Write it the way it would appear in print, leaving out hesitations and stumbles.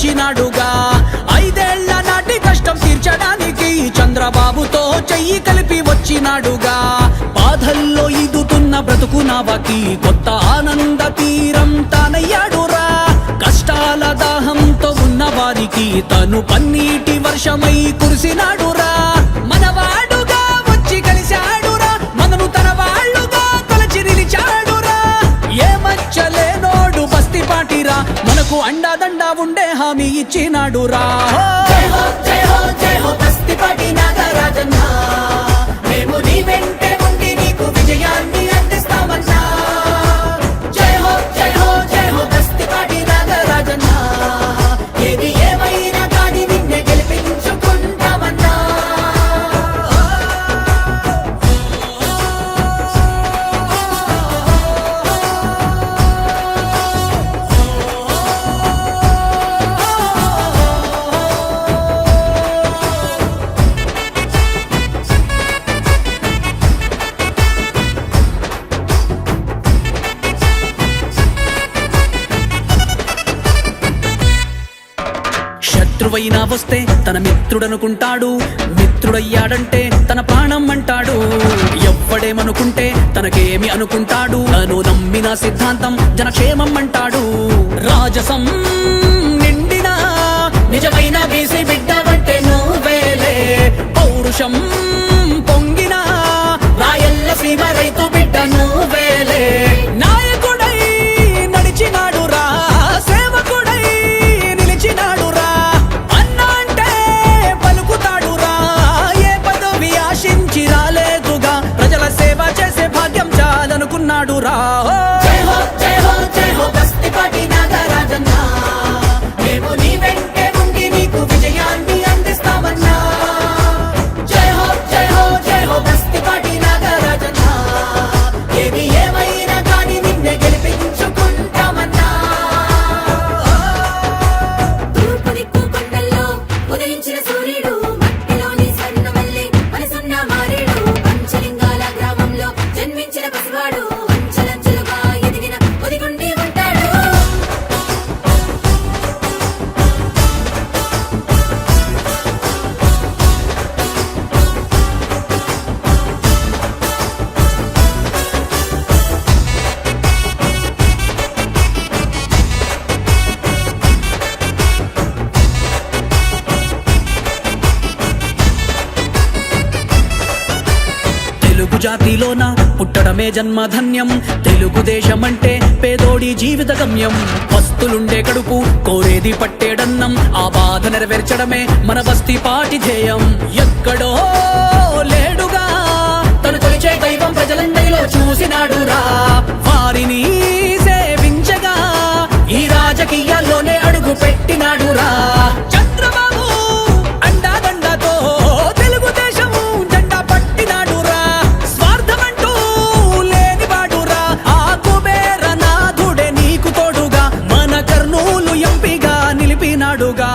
వచ్చినాడుగా 5 ఏళ్ల నాటి కష్టం తీర్చడానికి చంద్రబాబుతో చెయ్యి కలిపి వచ్చినాడుగా బాధల్లో ఈదుతున్న బ్రతుకు నావకి కొత్త ఆనంద తీరం తానయ్యాడురా కష్టాల దాహంతో ఉన్న వారికి తను పన్నీటి వర్షమై కురిసినాడురా మనవాడుగా వచ్చి కలిశాడురా మనను తన వాళ్ళుగా కొలచి నిలిచాడురా ఏ మచ్చలేనోడు బస్తీ పాటిరా మనకు అండాదండా ఉండే హామీ ఇచ్చినాడురా జై హో జై హో జై హో బస్తీ పాటి నాగరాజన్న మేము నీ వెంటే ఉండి నీకు విజయాన్ని అందిస్తామన్నా జై హో జై హో జై హో బస్తీ పాటి నాగరాజన్న ఏది ఏమైనా కానీ నిన్నే గెలిపించుకుంటామన్నా శత్రువైనా వస్తే తన మిత్రుడనుకుంటాడు మిత్రుడయ్యాడంటే తన ప్రాణం అంటాడు ఎవ్వడేమనుకుంటే తనకేమి అనుకుంటాడు తను నమ్మిన సిద్ధాంతం జనక్షేమం అంటాడు రాజసం నిండిన నిజమైన బీసీ బిడ్డవంటే నువ్వేలే పౌరుషం పొంగిన రాయల్ల సీమ రైతు బిడ్డ నువ్వేలే నాయకుడై నడిచినాడురా సేవకుడై నిలిచినాడురా అన్న అంటే పలుకుతాడురా ఏ పదవి ఆశించి రాలేదుగా ప్రజల సేవ చేసే భాగ్యం చాలనుకున్నాడురా జై హో జై హో జై హో బస్తీ పాటి నాగరాజన్న మేము నీ వెంటే ఉండి నీకు విజయాన్ని అందిస్తామన్నా జై హో జై హో జై హో బస్తీ పాటి నాగరాజన్న ఏది ఏమైనా కానీ నిన్నే గెలిపించుకుంటామన్నా తూర్పు దిక్కు కొండల్లో ఉదయించిన సూర్యుడు మట్టిలోని స్వర్ణమల్లి మనసున్న మారేడు పంచలింగాల గ్రామంలో జన్మించిన పసివాడు అంచెలంచెలుగా ఎదిగిన ఒదిగుండి ఉంటాడు తెలుగు జాతిలోన పుట్టడమే జన్మధన్యం తెలుగుదేశం అంటే పేదోడి జీవిత గమ్యం వస్తులుండే కడుపు కోరేది పట్టేడన్నం ఆ బాధ నెరవేర్చడమే మన బస్తీ పాటి ధ్యేయం ఎక్కడో లేడుగా తను తొలిచే దైవం ప్రజలందరిలో చూసినాడురా వారిని సేవించగా ఈ రాజకీయాల్లోనే అడుగు పెట్టినాడురా చంద్రబాబు అండాదండతో తెలుగుదేశము జెండా పట్టినాడురా స్వార్థమంటూ లేనివాడురా ఆ కుబేర నాథుడే నీకు తోడుగా మన కర్నూలు ఎంపీగా నిలిపినాడుగా